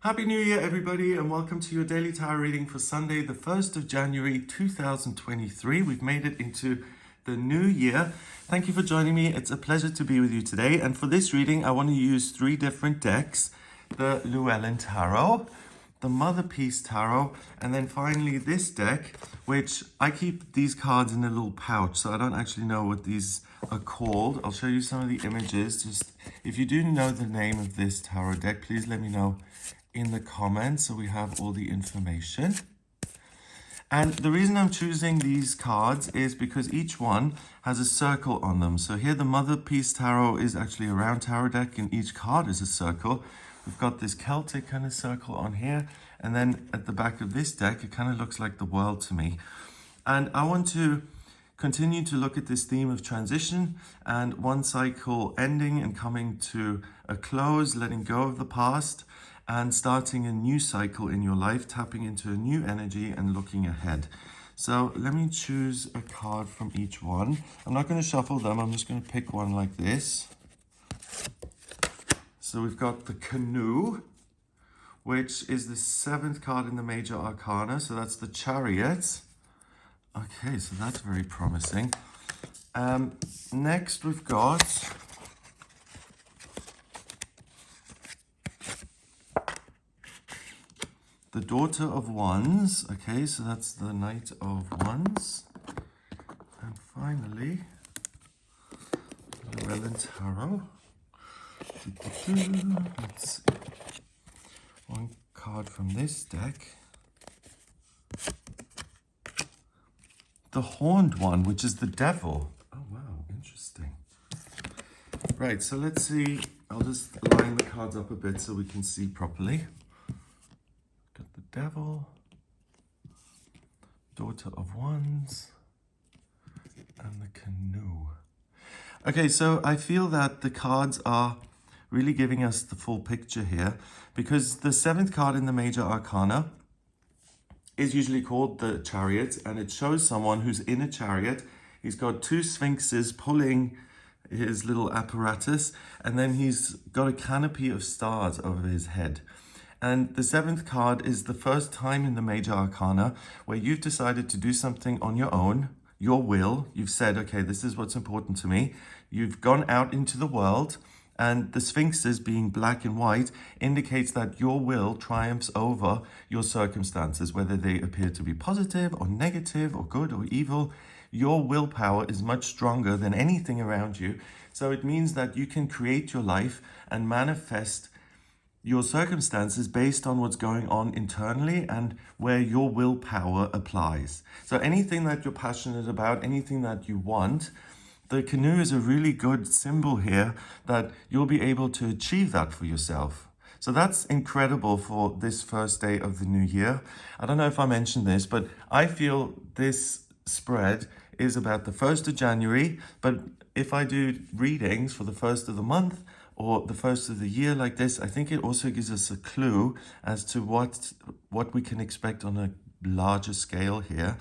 Happy New Year, everybody, and welcome to your daily tarot reading for Sunday, the 1st of January 2023. We've made it into the new year. Thank you for joining me. It's a pleasure to be with you today. And for this reading, I want to use three different decks: the Llewellyn Tarot, the Mother Peace Tarot, and then finally this deck, which I keep these cards in a little pouch, so I don't actually know what these are called. I'll show you some of the images. Just if you do know the name of this tarot deck, please let me know in the comments so we have all the information. And the reason I'm choosing these cards is because each one has a circle on them. So here the Mother Peace Tarot is actually a round tarot deck, and each card is a circle. We've got this Celtic kind of circle on here, and then at the back of this deck it kind of looks like the world to me. And I want to continue to look at this theme of transition and one cycle ending and coming to a close, letting go of the past and starting a new cycle in your life, tapping into a new energy and looking ahead. So let me choose a card from each one. I'm not going to shuffle them. I'm just going to pick one like this. So we've got the Canoe, which is the 7th card in the Major Arcana. So that's the Chariot. Okay, so that's very promising. Next we've got the Daughter of Wands. Okay, so that's the Knight of Wands. And finally, Llewellyn Tarot. Let's see. One card from this deck. The Horned One, which is the Devil. Oh, wow, interesting. Right, so let's see. I'll just line the cards up a bit so we can see properly. Got the Devil, Daughter of Wands, and the Canoe. Okay, so I feel that the cards are really giving us the full picture here, because the 7th card in the Major Arcana is usually called the Chariot, and it shows someone who's in a chariot. He's got two sphinxes pulling his little apparatus, and then he's got a canopy of stars over his head. And the 7th card is the first time in the Major Arcana where you've decided to do something on your own, your will. You've said, okay, this is what's important to me. You've gone out into the world, and the sphinxes being black and white indicates that your will triumphs over your circumstances, whether they appear to be positive or negative or good or evil. Your willpower is much stronger than anything around you. So it means that you can create your life and manifest your circumstances based on what's going on internally and where your willpower applies. So anything that you're passionate about, anything that you want, the Canoe is a really good symbol here that you'll be able to achieve that for yourself. So that's incredible for this first day of the new year. I don't know if I mentioned this, but I feel this spread is about the 1st of January. But if I do readings for the 1st of the month or the 1st of the year like this, I think it also gives us a clue as to what we can expect on a larger scale here.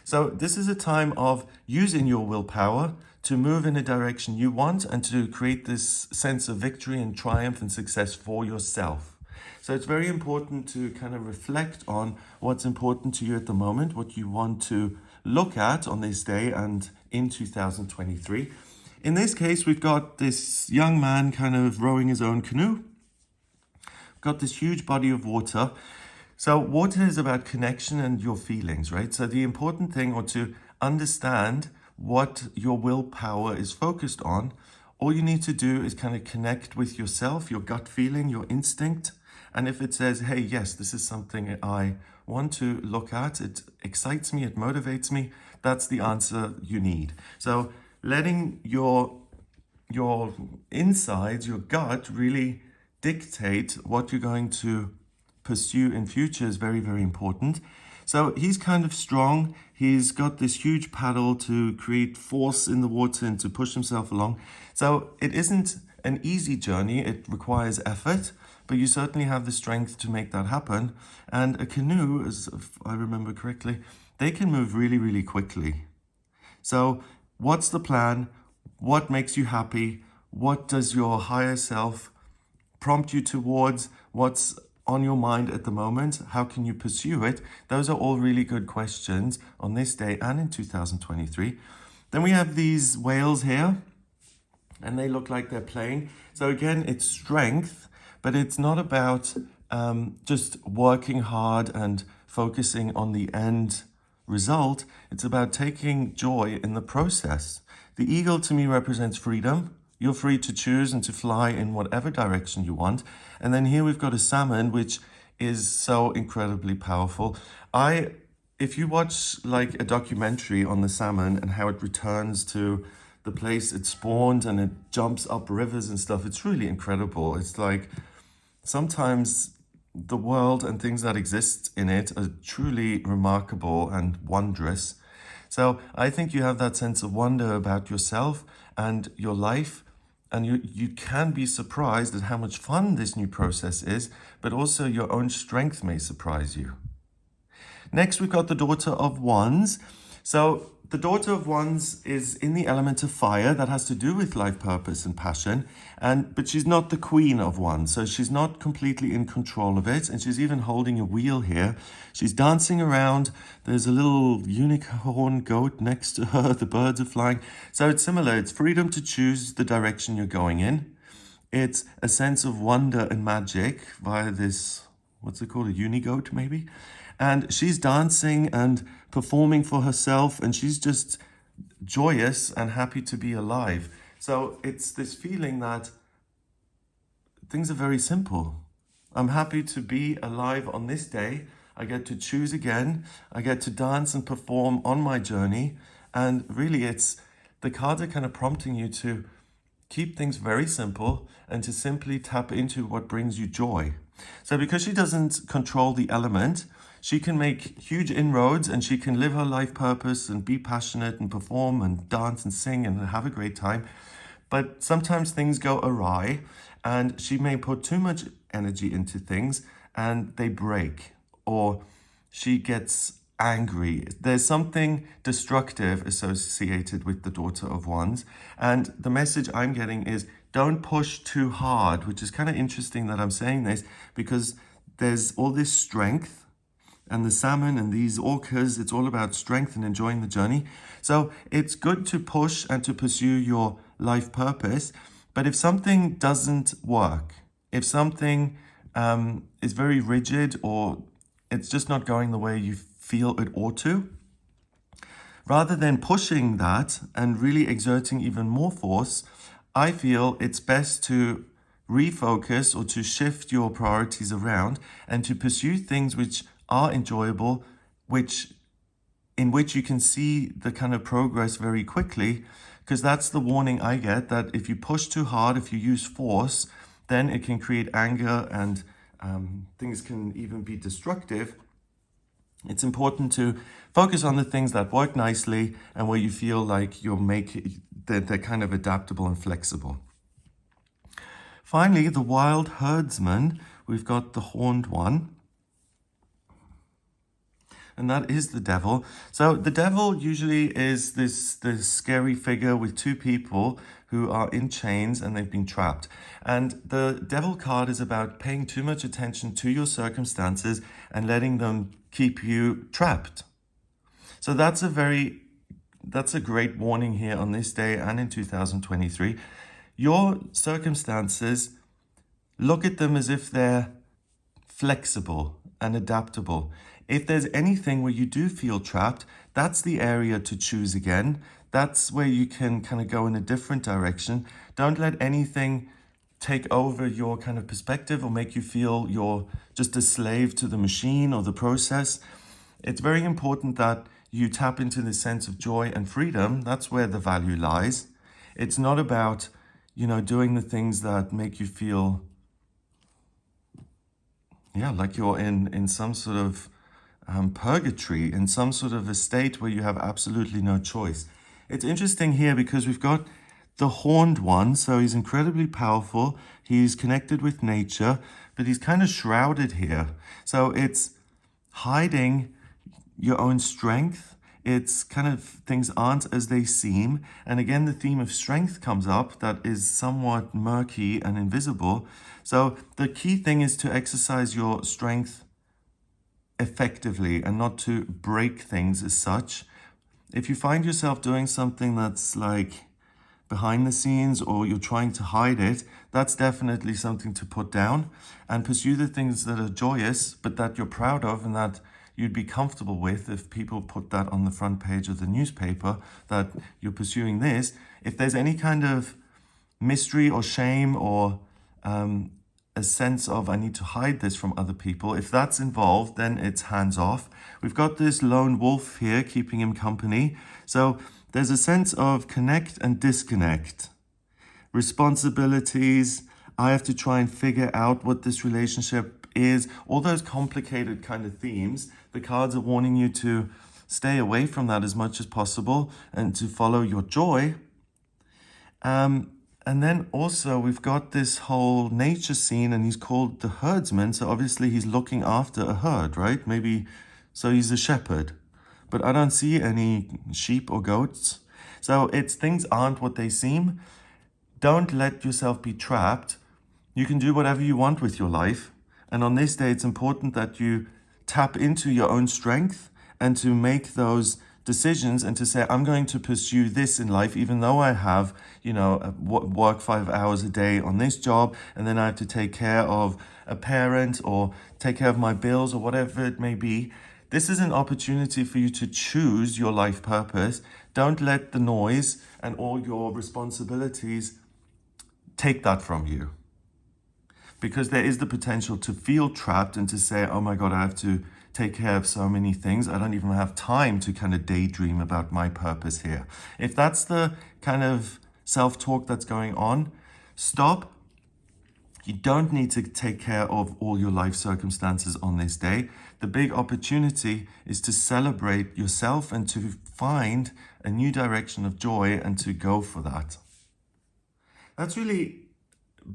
So this is a time of using your willpower to move in a direction you want and to create this sense of victory and triumph and success for yourself. So it's very important to kind of reflect on what's important to you at the moment, what you want to look at on this day and in 2023. In this case, we've got this young man kind of rowing his own canoe. We've got this huge body of water. So water is about connection and your feelings, right? So the important thing, or to understand what your willpower is focused on, all you need to do is kind of connect with yourself, your gut feeling, your instinct. And if it says, hey, yes, this is something I want to look at, it excites me, it motivates me, that's the answer you need. So letting your insides, your gut really dictate what you're going to pursue in future is very, very important. So he's kind of strong. He's got this huge paddle to create force in the water and to push himself along. So it isn't an easy journey. It requires effort, but you certainly have the strength to make that happen. And a canoe, as if I remember correctly, they can move really, really quickly. So what's the plan? What makes you happy? What does your higher self prompt you towards? What's on your mind at the moment? How can you pursue it? Those are all really good questions on this day and in 2023. Then we have these whales here, and they look like they're playing. So again, it's strength, but it's not about just working hard and focusing on the end result. It's about taking joy in the process. The eagle to me represents freedom. You're free to choose and to fly in whatever direction you want. And then here we've got a salmon, which is so incredibly powerful. If you watch like a documentary on the salmon and how it returns to the place it spawned and it jumps up rivers and stuff, it's really incredible. It's like sometimes the world and things that exist in it are truly remarkable and wondrous. So I think you have that sense of wonder about yourself and your life, and you can be surprised at how much fun this new process is, but also your own strength may surprise you. Next, we've got the Daughter of Wands. So the Daughter of Wands is in the element of fire. That has to do with life purpose and passion. But she's not the Queen of Wands. So she's not completely in control of it. And she's even holding a wheel here. She's dancing around. There's a little unicorn goat next to her. The birds are flying. So it's similar. It's freedom to choose the direction you're going in. It's a sense of wonder and magic via this, what's it called? A unigoat, maybe? And she's dancing and performing for herself, and she's just joyous and happy to be alive. So it's this feeling that things are very simple. I'm happy to be alive on this day. I get to choose again. I get to dance and perform on my journey. And really, the cards are kind of prompting you to keep things very simple and to simply tap into what brings you joy. So because she doesn't control the element, she can make huge inroads and she can live her life purpose and be passionate and perform and dance and sing and have a great time. But sometimes things go awry and she may put too much energy into things and they break, or she gets angry. There's something destructive associated with the Daughter of Wands. And the message I'm getting is don't push too hard, which is kind of interesting that I'm saying this because there's all this strength. And the salmon and these orcas, it's all about strength and enjoying the journey. So it's good to push and to pursue your life purpose. But if something doesn't work, if something is very rigid or it's just not going the way you feel it ought to, rather than pushing that and really exerting even more force, I feel it's best to refocus or to shift your priorities around and to pursue things which are enjoyable, in which you can see the kind of progress very quickly, because that's the warning I get, that if you push too hard, if you use force, then it can create anger and things can even be destructive. It's important to focus on the things that work nicely and where you feel like they're kind of adaptable and flexible. Finally, the wild herdsman, we've got the horned one. And that is the devil. So the devil usually is this scary figure with two people who are in chains and they've been trapped. And the devil card is about paying too much attention to your circumstances and letting them keep you trapped. So that's a great warning here on this day and in 2023. Your circumstances, look at them as if they're flexible and adaptable. If there's anything where you do feel trapped, that's the area to choose again. That's where you can kind of go in a different direction. Don't let anything take over your kind of perspective or make you feel you're just a slave to the machine or the process. It's very important that you tap into the sense of joy and freedom. That's where the value lies. It's not about, doing the things that make you feel, like you're in some sort of purgatory, in some sort of a state where you have absolutely no choice. It's interesting here because we've got the horned one, so he's incredibly powerful. He's connected with nature, but he's kind of shrouded here. So it's hiding your own strength. it's kind of things aren't as they seem. And again, the theme of strength comes up that is somewhat murky and invisible. So the key thing is to exercise your strength effectively and not to break things as such. If you find yourself doing something that's like behind the scenes or you're trying to hide it, that's definitely something to put down and pursue the things that are joyous, but that you're proud of and that you'd be comfortable with if people put that on the front page of the newspaper, that you're pursuing this. If there's any kind of mystery or shame or a sense of I need to hide this from other people, if that's involved, then it's hands off. We've got this lone wolf here keeping him company. So there's a sense of connect and disconnect. Responsibilities, I have to try and figure out what this relationship is. All those complicated kind of themes, the cards are warning you to stay away from that as much as possible and to follow your joy. And then also we've got this whole nature scene, and he's called the herdsman. So obviously he's looking after a herd, right? Maybe, so he's a shepherd. But I don't see any sheep or goats. So it's things aren't what they seem. Don't let yourself be trapped. You can do whatever you want with your life. And on this day, it's important that you tap into your own strength and to make those decisions and to say, I'm going to pursue this in life, even though I have, work 5 hours a day on this job, and then I have to take care of a parent or take care of my bills or whatever it may be. This is an opportunity for you to choose your life purpose. Don't let the noise and all your responsibilities take that from you. Because there is the potential to feel trapped and to say, oh my God, I have to take care of so many things. I don't even have time to kind of daydream about my purpose here. If that's the kind of self-talk that's going on, stop. You don't need to take care of all your life circumstances on this day. The big opportunity is to celebrate yourself and to find a new direction of joy and to go for that. That's really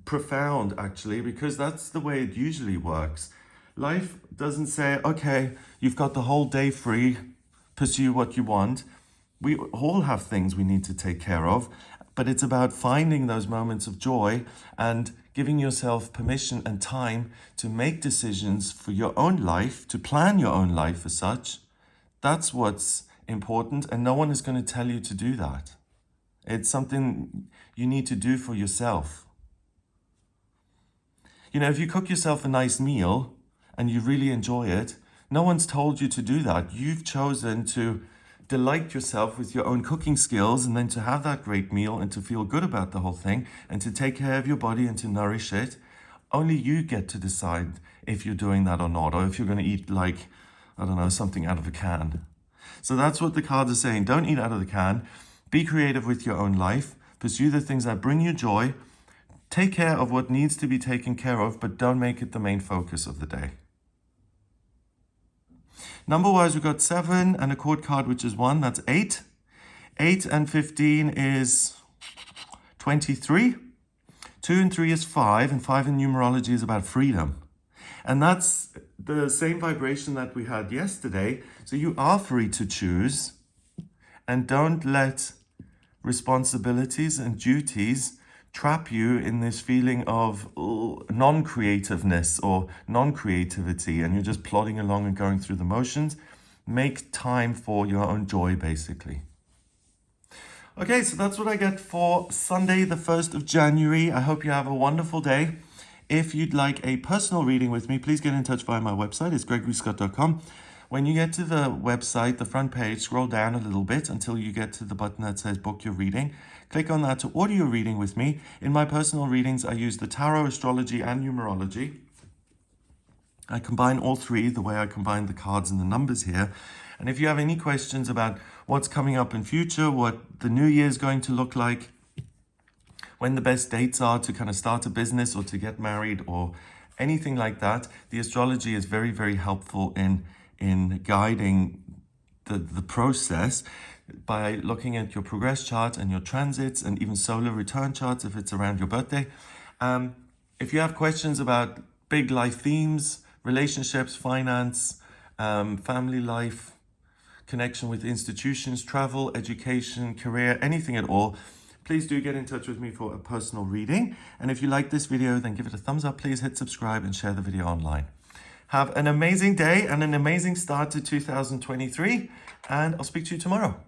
profound, actually, because that's the way it usually works. Life doesn't say, okay, you've got the whole day free, pursue what you want. We all have things we need to take care of, but it's about finding those moments of joy and giving yourself permission and time to make decisions for your own life, to plan your own life as such. That's what's important, and no one is going to tell you to do that. It's something you need to do for yourself. If you cook yourself a nice meal and you really enjoy it, no one's told you to do that. You've chosen to delight yourself with your own cooking skills and then to have that great meal and to feel good about the whole thing and to take care of your body and to nourish it. Only you get to decide if you're doing that or not, or if you're going to eat something out of a can. So that's what the cards are saying. Don't eat out of the can. Be creative with your own life. Pursue the things that bring you joy. Take care of what needs to be taken care of, but don't make it the main focus of the day. Number-wise, we've got 7 and a chord card, which is 1. That's 8. 8 and 15 is 23. 2 and 3 is 5, and 5 in numerology is about freedom. And that's the same vibration that we had yesterday. So you are free to choose, and don't let responsibilities and duties trap you in this feeling of non-creativeness or non-creativity, and you're just plodding along and going through the motions. Make time for your own joy, basically. Okay, so that's what I get for Sunday, the 1st of January. I hope you have a wonderful day. If you'd like a personal reading with me, please get in touch via my website. It's gregoryscott.com. When you get to the website, the front page, scroll down a little bit until you get to the button that says book your reading. Click on that to order your reading with me. In my personal readings, I use the tarot, astrology, and numerology. I combine all three the way I combine the cards and the numbers here. And if you have any questions about what's coming up in future, what the new year is going to look like, when the best dates are to kind of start a business or to get married or anything like that, the astrology is very, very helpful in guiding the process by looking at your progress chart and your transits and even solar return charts if it's around your birthday. If you have questions about big life themes, relationships, finance, family life, connection with institutions, travel, education, career, anything at all, please do get in touch with me for a personal reading. And if you like this video, then give it a thumbs up, please hit subscribe and share the video online. Have an amazing day and an amazing start to 2023, and I'll speak to you tomorrow.